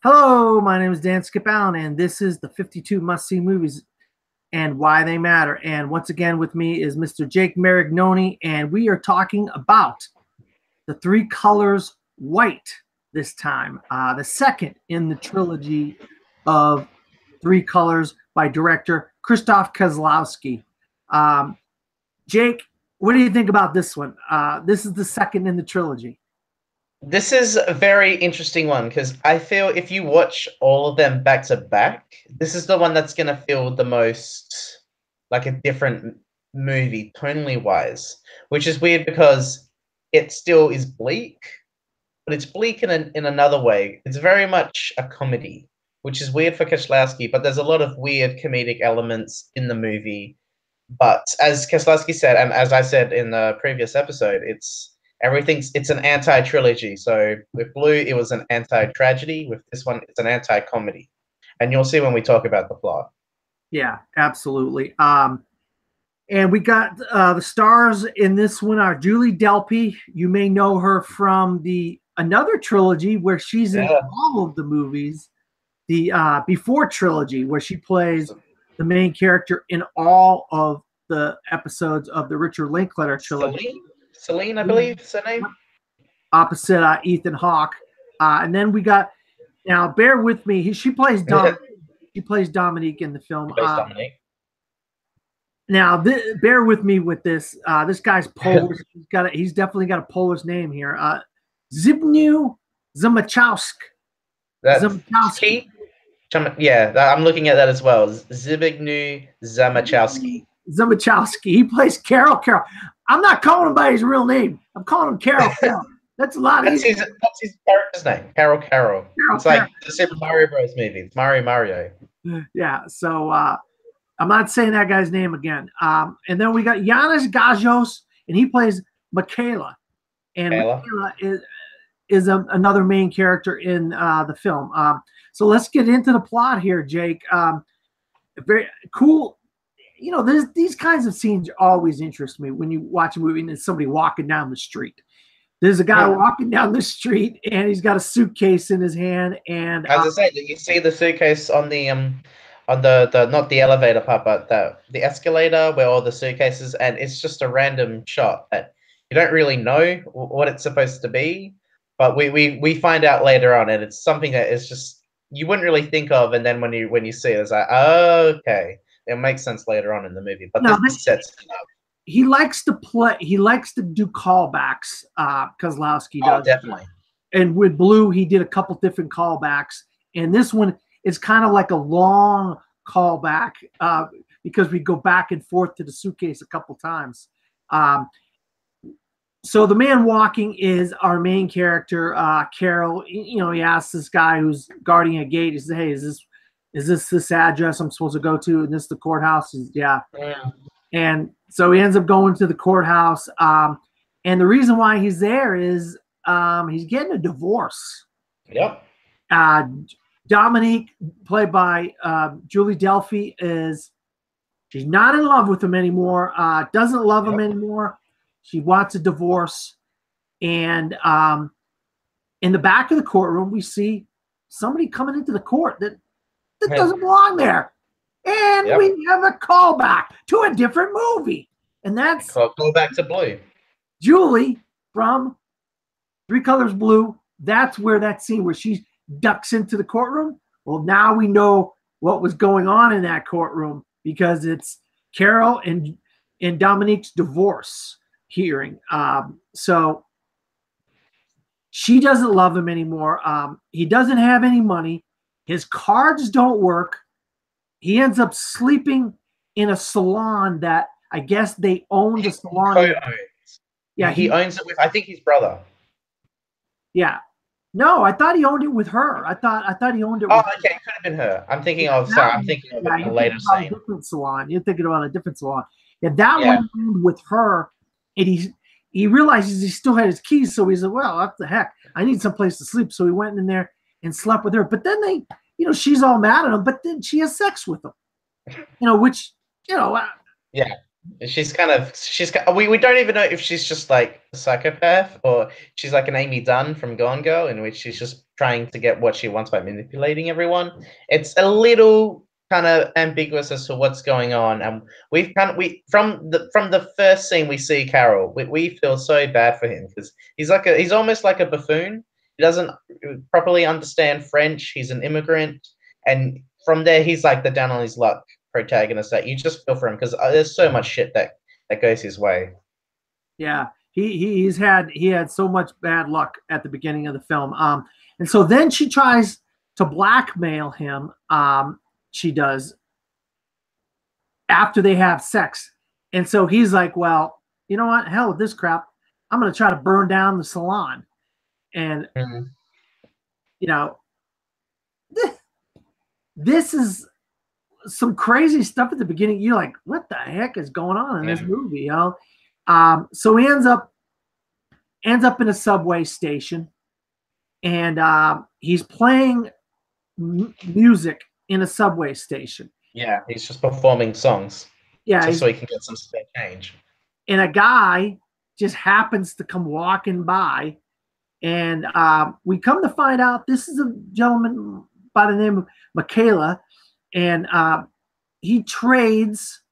Hello, my name is Dan Skip Allen, and this is the 52 must-see movies and why they matter. And once again, with me is Mr. Jake Maringoni, and we are talking about the three colors white this time, the second in the trilogy of Three Colors by director Krzysztof Kiewslowski. Um, Jake, what do you think about this one? This is the second in the trilogy. This is a very interesting one because I feel if you watch all of them back to back, this is the one that's going to feel the most like a different movie, tonally wise, which is weird because it still is bleak, but it's bleak in another way. It's very much a comedy, which is weird for Kieślowski, but there's a lot of weird comedic elements in the movie. But as Kieślowski said, and as I said in the previous episode, it's an anti-trilogy. So with Blue, it was an anti-tragedy. With this one, it's an anti-comedy. And you'll see when we talk about the plot. Yeah, absolutely. And we got the stars in this one are Julie Delpy. You may know her from the another trilogy where she's in all of the movies. The Before trilogy, where she plays the main character in all of the episodes of the Richard Linklater trilogy. Celine, I believe is her name. Opposite Ethan Hawke. And then we got, now bear with me, she plays Dominique. She plays Dominique in the film. Now, bear with me with this. This guy's Polish. He's definitely got a Polish name here. Zbigniew Zamachowski. Zamachowski. Yeah, I'm looking at that as well. Zbigniew Zamachowski. Zamachowski. He plays Carol. I'm not calling him by his real name. I'm calling him Carol. That's a lot easier. That's his character's name, Carol. It's like the Super Mario Bros. Movie. It's Mario. Yeah, so I'm not saying that guy's name again. And then we got Janusz Gajos, and he plays Michaela. And Michaela is another main character in the film. So let's get into the plot here, Jake. Very cool. You know, these kinds of scenes always interest me when you watch a movie and there's somebody walking down the street. There's a guy walking down the street and he's got a suitcase in his hand. And as I say, you see the suitcase on the not the elevator part, but the escalator where all the suitcases, and it's just a random shot that you don't really know what it's supposed to be, but we find out later on, and it's something that is just you wouldn't really think of, and then when you see it, it's like, oh, okay. It makes sense later on in the movie, but this sets it up. He likes to play. He likes to do callbacks. Kozlowski does. Oh, definitely. And with Blue, he did a couple different callbacks. And this one is kind of like a long callback because we go back and forth to the suitcase a couple times. So the man walking is our main character, Carol. You know, he asks this guy who's guarding a gate. He says, "Hey, is this address I'm supposed to go to? And this the courthouse?" Yeah. And so he ends up going to the courthouse. And the reason why he's there is he's getting a divorce. Yep. Dominique, played by Julie Delpy, she's not in love with him anymore. Doesn't love him anymore. She wants a divorce. And in the back of the courtroom, we see somebody coming into the court that doesn't belong there. And we have a callback to a different movie. And that's go back to Blue. Julie from Three Colors Blue. That's where that scene where she ducks into the courtroom. Well, now we know what was going on in that courtroom because it's Carol and Dominique's divorce hearing. So she doesn't love him anymore. He doesn't have any money. His cards don't work. He ends up sleeping in a salon that I guess they own the salon. Yeah, he owns it with, I think, his brother. Yeah. No, I thought he owned it with her. I thought he owned it. Oh, okay, it could have been her. I'm thinking of a later scene. A different salon. You're thinking about a different salon. Yeah, that one owned with her, and he realizes he still had his keys, so he's like, well, what the heck? I need some place to sleep. So he went in there and slept with her. But then she's all mad at him, but then she has sex with him. Which, We don't even know if she's just like a psychopath or she's like an Amy Dunn from Gone Girl, in which she's just trying to get what she wants by manipulating everyone. It's a little kind of ambiguous as to what's going on, and we from the first scene we see Carol, we feel so bad for him because he's almost like a buffoon. He doesn't properly understand French. He's an immigrant, and from there he's like the down on his luck protagonist that you just feel for him because there's so much shit that goes his way. Yeah, he had so much bad luck at the beginning of the film. And so then she tries to blackmail him. She does after they have sex, and so he's like, "Well, you know what? Hell with this crap. I'm going to try to burn down the salon." And you know, this is some crazy stuff at the beginning. You're like, what the heck is going on in this movie? You know? So he ends up in a subway station, and he's playing music in a subway station. Yeah, he's just performing songs. Yeah, just so he can get some spare change. And a guy just happens to come walking by, and we come to find out this is a gentleman by the name of Michaela, and he trades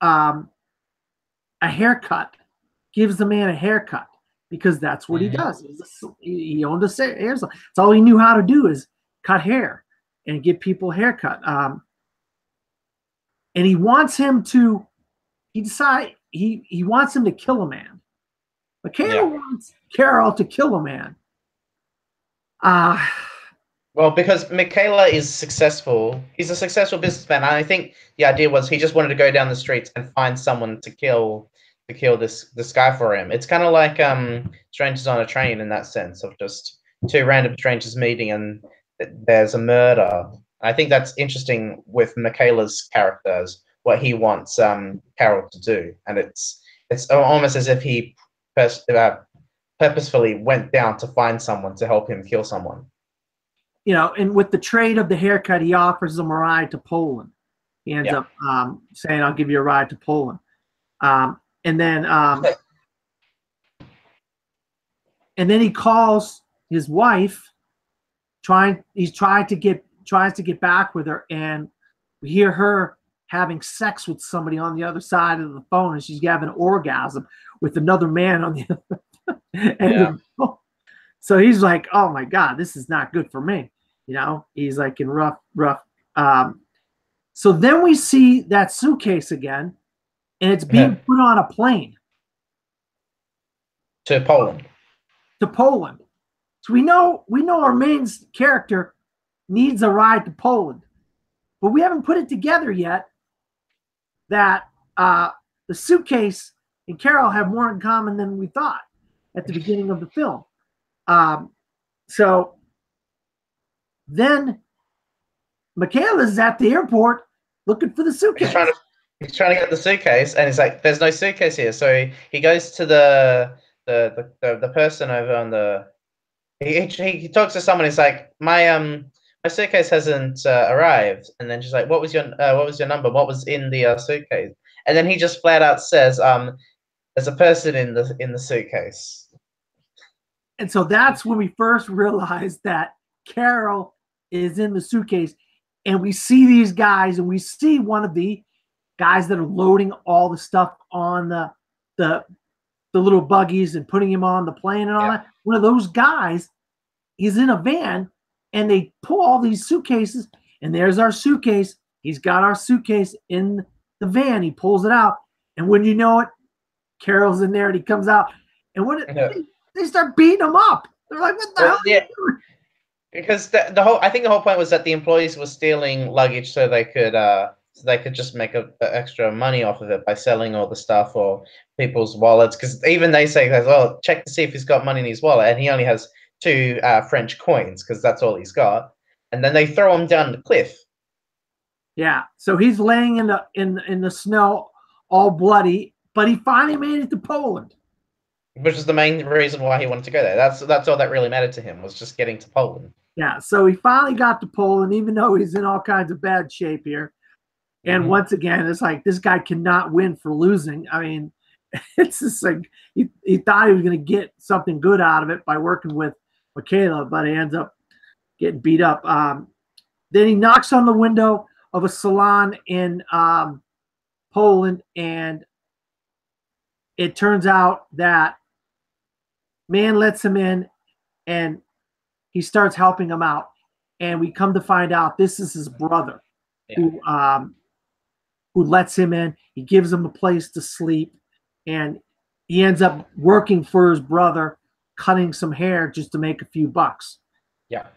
a haircut, gives the man a haircut because that's what he does. He owned a hair salon. That's all he knew how to do is cut hair and give people a haircut. And he wants him to. He wants him to kill a man. Michaela wants Carol to kill a man. Well, because Michaela is successful. He's a successful businessman. And I think the idea was he just wanted to go down the streets and find someone to kill this guy for him. It's kind of like Strangers on a Train in that sense of just two random strangers meeting and there's a murder. I think that's interesting with Michaela's characters, what he wants Carol to do. And it's almost as if he purposefully went down to find someone to help him kill someone. You know, and with the trade of the haircut, he offers them a ride to Poland. He ends up saying, "I'll give you a ride to Poland," and then he calls his wife, tries to get back with her, and we hear her having sex with somebody on the other side of the phone, and she's having an orgasm with another man on the other end of the phone. So he's like, "Oh my God, this is not good for me." You know, he's like in rough. So then we see that suitcase again, and it's being put on a plane to Poland. So we know our main character needs a ride to Poland, but we haven't put it together yet that the suitcase and Carol have more in common than we thought at the beginning of the film. So then Michaela's at the airport looking for the suitcase. He's trying to get the suitcase, and he's like, "There's no suitcase here." So he goes to the person over on the. He talks to someone. He's like, "My suitcase hasn't arrived," and then she's like, "What was your number? What was in the suitcase?" And then he just flat out says, "There's a person in the suitcase." And so that's when we first realized that Carol is in the suitcase, and we see these guys, and we see one of the guys that are loading all the stuff on the little buggies and putting him on the plane and all that. One of those guys is in a van, and they pull all these suitcases, and there's our suitcase. He's got our suitcase in the van. He pulls it out, and when you know it, Carol's in there, and he comes out, and they start beating him up. They're like, "What the hell?" Yeah. Because I think the whole point was that the employees were stealing luggage so they could just make a extra money off of it by selling all the stuff or people's wallets. Because even they say, "Well, check to see if he's got money in his wallet," and he only has 2 French coins because that's all he's got. And then they throw him down the cliff. Yeah, so he's laying in the snow, all bloody, but he finally made it to Poland. Which is the main reason why he wanted to go there. That's all that really mattered to him, was just getting to Poland. Yeah, so he finally got to Poland, even though he's in all kinds of bad shape here. And once again, it's like this guy cannot win for losing. I mean, it's just like he thought he was going to get something good out of it by working with Michaela, but he ends up getting beat up. Then he knocks on the window of a salon in Poland, and it turns out that man lets him in, and he starts helping him out. And we come to find out this is his brother who lets him in. He gives him a place to sleep, and he ends up working for his brother, cutting some hair just to make a few bucks. Yeah.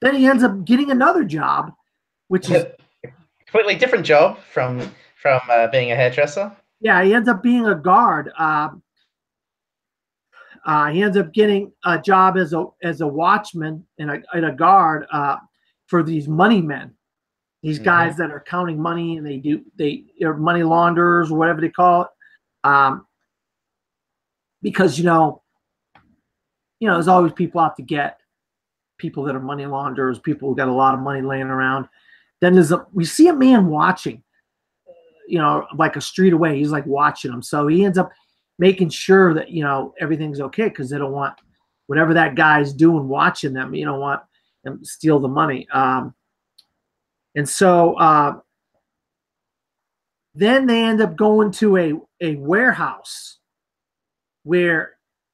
Then he ends up getting another job, which is a completely different job from being a hairdresser. Yeah, he ends up being a guard. He ends up getting a job as a watchman and a guard for these money men, these guys that are counting money, and they're money launderers or whatever they call it. Because there's always people out to get people that are money launderers, people who got a lot of money laying around. Then we see a man watching, like a street away. He's like watching them. So he ends up making sure that, everything's okay, because they don't want whatever that guy's doing watching them. You don't want them to steal the money. And so then they end up going to a warehouse where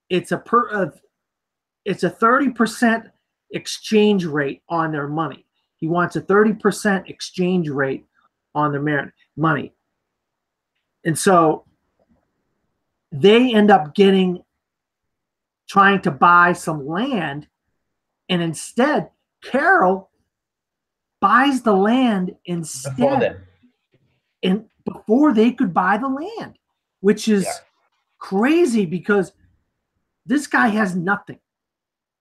it's a 30% exchange rate on their money. He wants a 30% exchange rate on their money. And so they end up trying to buy some land, and instead Carol buys the land instead, before they could buy the land, which is crazy, because this guy has nothing.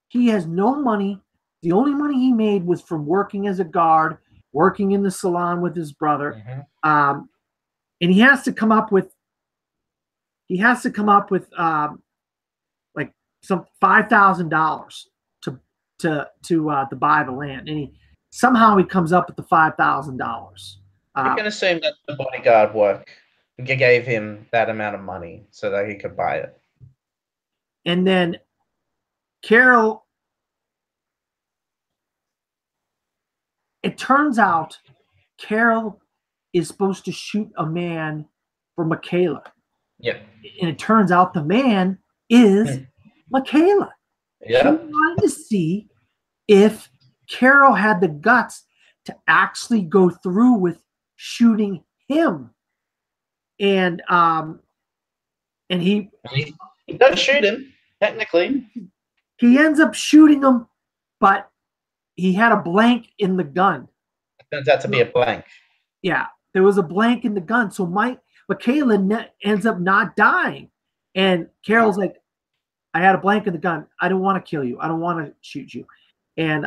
He has no money. The only money he made was from working as a guard, working in the salon with his brother. And he has to come up with like some $5,000 to buy the land, and somehow he comes up with the $5,000. You can assume that the bodyguard work gave him that amount of money so that he could buy it. And then Carol, it turns out Carol is supposed to shoot a man for Michaela. Yeah. And it turns out the man is Michaela. Yeah. She wanted to see if Carol had the guts to actually go through with shooting him. And he does shoot him, technically. He ends up shooting him, but he had a blank in the gun. It turns out to be a blank. Yeah, there was a blank in the gun. So Michaela ends up not dying. And Carol's like, I had a blank in the gun. I don't want to kill you. I don't want to shoot you. And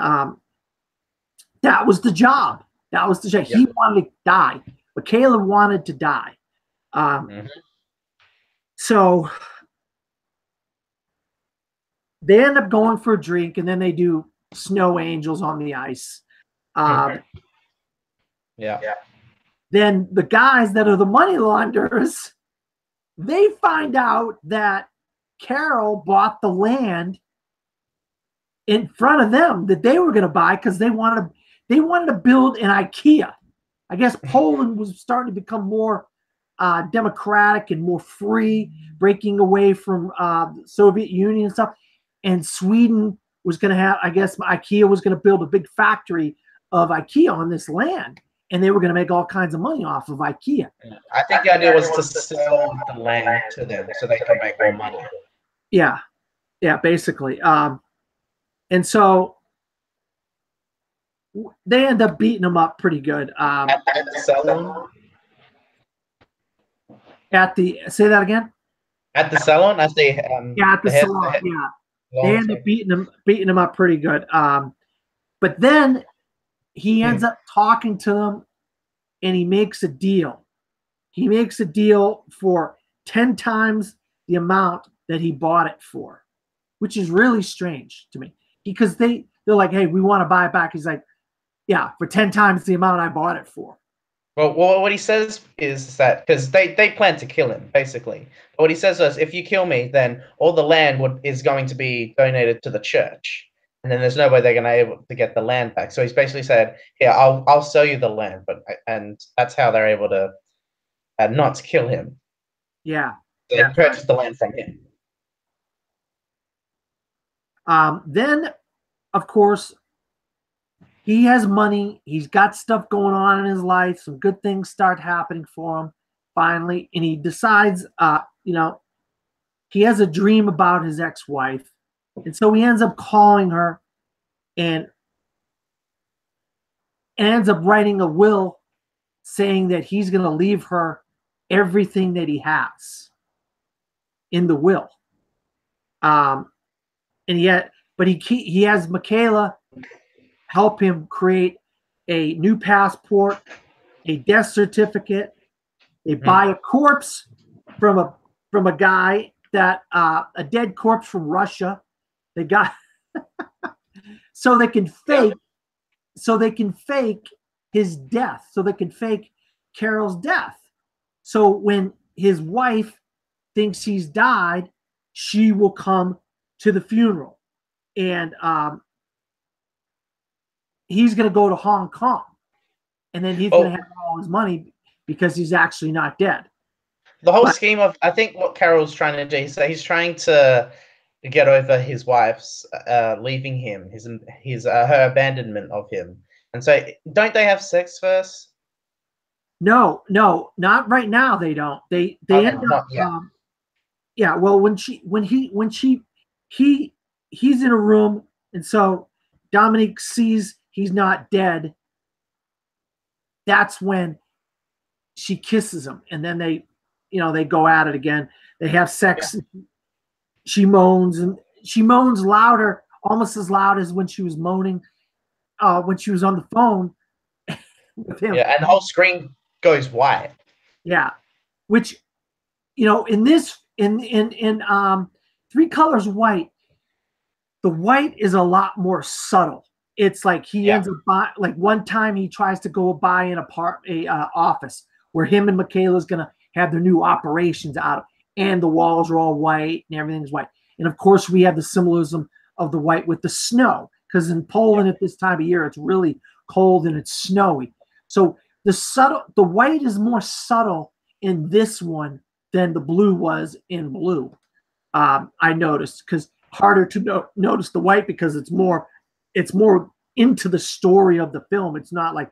that was the job. That was the job. Yeah. He wanted to die. Michaela wanted to die. So they end up going for a drink, and then they do snow angels on the ice. Then the guys that are the money launderers, they find out that Carol bought the land in front of them that they were going to buy because they wanted to build an IKEA. I guess Poland was starting to become more democratic and more free, breaking away from the Soviet Union and stuff. And Sweden was going to have, I guess, IKEA was going to build a big factory of IKEA on this land. And they were going to make all kinds of money off of IKEA. I think the idea was to sell the land to them so they could make more money. Yeah, basically. And so they end up beating them up pretty good. At the salon? Say that again? At the salon? At the salon, yeah. They end up beating them up pretty good. But then he ends up talking to them, and he makes a deal. He makes a deal for 10 times the amount that he bought it for, which is really strange to me. Because they're like, hey, we want to buy it back. He's like, yeah, for 10 times the amount I bought it for. Well, what he says is that because they plan to kill him basically. But what he says is, if you kill me, then all the land is going to be donated to the church, and then there's no way they're going to able to get the land back. So he's basically said, "Here, I'll sell you the land," and that's how they're able to not kill him. Yeah. So they purchase the land from him. Then, of course, he has money. He's got stuff going on in his life. Some good things start happening for him finally. And he decides, he has a dream about his ex-wife. And so he ends up calling her and ends up writing a will saying that he's going to leave her everything that he has in the will. And yet, but he has Michaela help him create a new passport, a death certificate. They buy a corpse from a guy that a dead corpse from Russia. They got so they can fake his death, so they can fake Carol's death. So when his wife thinks he's died, she will come to the funeral, and he's going to go to Hong Kong, and then he's going to have all his money because he's actually not dead. The whole scheme of, I think what Carol's trying to do is that he's trying to get over his wife's leaving him, her abandonment of him. And so, don't they have sex first? No, not right now. They don't. They end up. Yeah. Well, he's in a room, and so Dominique sees he's not dead. That's when she kisses him, and then they go at it again. They have sex. Yeah. She moans louder, almost as loud as when she was moaning when she was on the phone with him. Yeah, and the whole screen goes white. Yeah, which in Three Colors White, the white is a lot more subtle. It's like he ends up like one time he tries to go buy an office where him and Michaela's gonna have their new operations out of, and the walls are all white and everything's white. And of course we have the symbolism of the white with the snow, because in Poland at this time of year it's really cold and it's snowy. So the white is more subtle in this one than the blue was in Blue. I noticed, because harder to notice the white because it's more into the story of the film. It's not like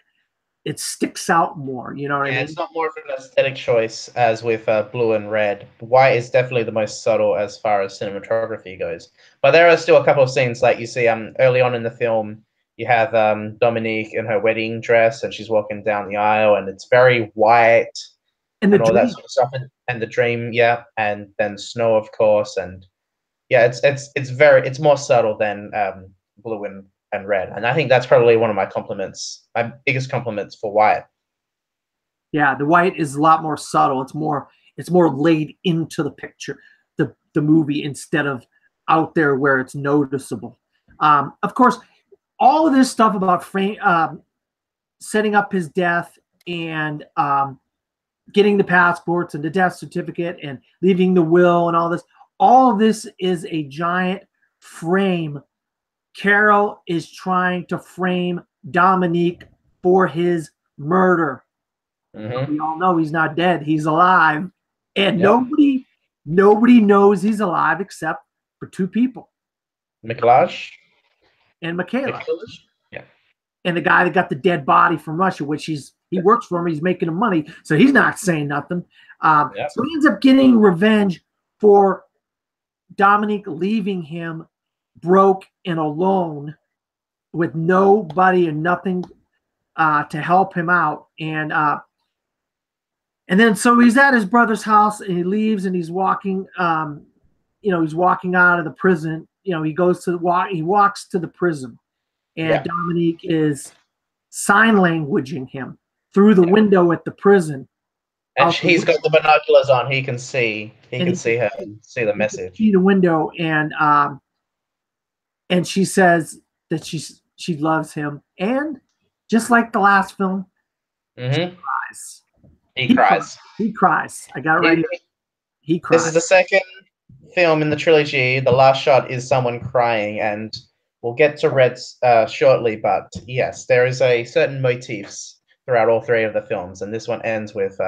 it sticks out more, you know what I mean? It's not more of an aesthetic choice as with Blue and Red. White is definitely the most subtle as far as cinematography goes. But there are still a couple of scenes, like you see early on in the film, you have Dominique in her wedding dress, and she's walking down the aisle, and it's very white and all that sort of stuff. And the dream, and then snow, of course, and it's more subtle than Blue and Red, and I think that's probably one of my biggest compliments for White. Yeah, the white is a lot more subtle. It's more laid into the picture, the movie, instead of out there where it's noticeable. Of course, all of this stuff about setting up his death and getting the passports and the death certificate and leaving the will and all of this is a giant frame. Carol is trying to frame Dominique for his murder. Mm-hmm. We all know he's not dead. He's alive. And nobody knows he's alive except for two people. Mikolaj and Michaela. Yeah. And the guy that got the dead body from Russia, which he works for him. He's making him money. So he's not saying nothing. So he ends up getting revenge for Dominique leaving him broke and alone with nobody and nothing to help him out. And then so he's at his brother's house and he leaves and he's walking, he's walking out of the prison. He walks to the prison, and Dominique is sign languaging him through the window at the prison. And he's got the binoculars on. He can see. He can see her and see the message. See the window, and she says that she loves him, and just like the last film, she cries. cries. He cries. He cries. I got it right here. He This cries. is the second film in the trilogy. The last shot is someone crying, and we'll get to Red shortly. But yes, there is a certain motifs throughout all three of the films, and this one ends with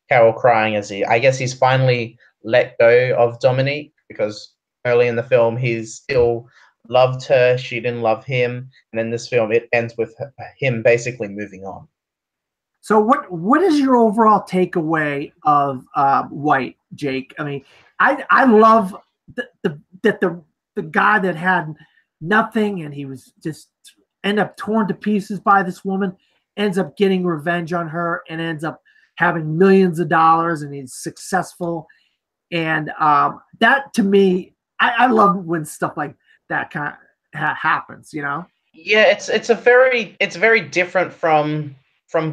Carol crying as I guess he's finally let go of Dominique, because early in the film he still loved her, she didn't love him, and in this film it ends with him basically moving on. So what is your overall takeaway of White, Jake? I mean, I love the guy that had nothing and he was just end up torn to pieces by this woman, ends up getting revenge on her, and ends up having millions of dollars, and he's successful. And that to me, I love when stuff like that kind of happens. You know? Yeah, it's very different from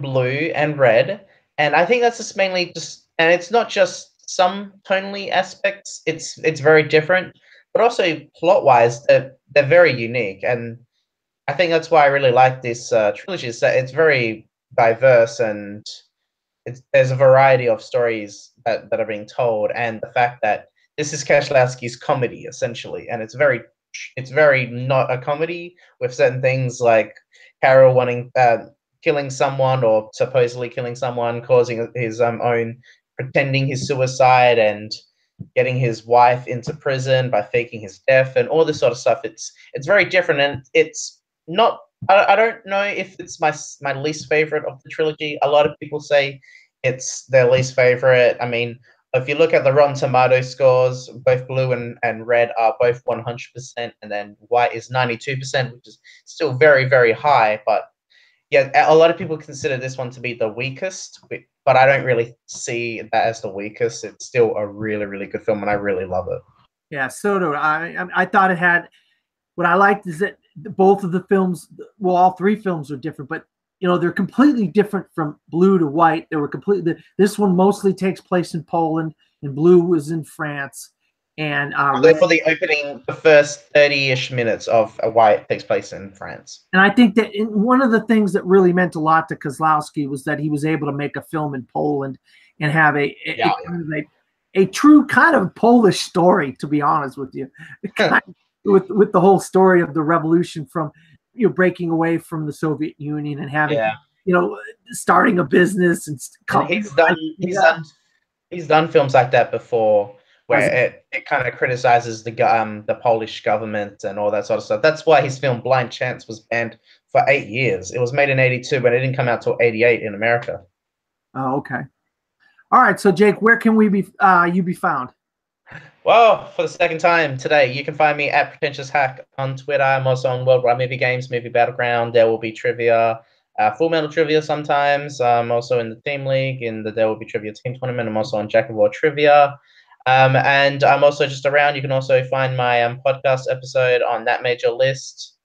Blue and Red, and I think that's just mainly just, and it's not just some tonally aspects. It's very different, but also plot wise, they're very unique, and I think that's why I really like this trilogy. Is that it's very diverse, and there's a variety of stories that are being told, and the fact that this is Kieślowski's comedy essentially, and it's very not a comedy, with certain things like Carol wanting killing someone, or supposedly killing someone, causing his own, pretending his suicide, and getting his wife into prison by faking his death, and all this sort of stuff. It's very different, and it's not. I don't know if it's my least favorite of the trilogy. A lot of people say it's their least favorite. I mean, if you look at the Rotten Tomato scores, both Blue and Red are both 100%, and then White is 92%, which is still very, very high. But yeah, a lot of people consider this one to be the weakest, but I don't really see that as the weakest. It's still a really, really good film, and I really love it. Yeah, so do I. I thought it had. What I liked is that both of the films, well, all three films are different, but they're completely different from Blue to White. They were completely. This one mostly takes place in Poland, and Blue was in France. And for the opening, the first 30-ish minutes of White takes place in France. And I think that one of the things that really meant a lot to Kiewslowski was that he was able to make a film in Poland and have a true kind of Polish story, to be honest with you, with the whole story of the revolution from breaking away from the Soviet Union and having starting a business and he's done films like that before, where it kind of criticizes the Polish government and all that sort of stuff. That's why his film Blind Chance was banned for 8 years. It was made in 82, but it didn't come out till 88 in America. Oh, okay. All right. So, Jake, where can you be found? Well, for the second time today, you can find me at Pretentious Hack on Twitter. I'm also on Worldwide Movie Games, Movie Battleground. There will be trivia, Full Metal trivia sometimes. I'm also in the Team League, in the There Will Be Trivia Team Tournament. I'm also on Jack of All Trivia. And I'm also just around. You can also find my podcast episode on That Major List,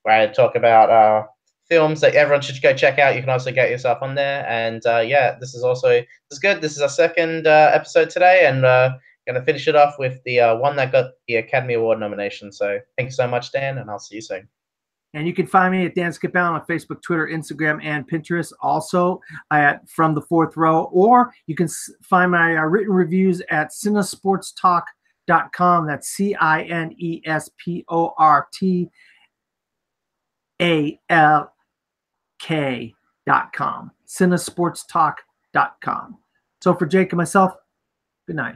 where I talk about films that everyone should go check out. You can also get yourself on there. And yeah, this is good. This is our second episode today, and going to finish it off with the one that got the Academy Award nomination. So thank you so much, Dan, and I'll see you soon. And you can find me at Dan Skip Allen on Facebook, Twitter, Instagram, and Pinterest. Also at From the Fourth Row. Or you can find my written reviews at cinesportstalk.com. That's CinesportsTalk.com. Cinesportstalk.com. So for Jake and myself, good night.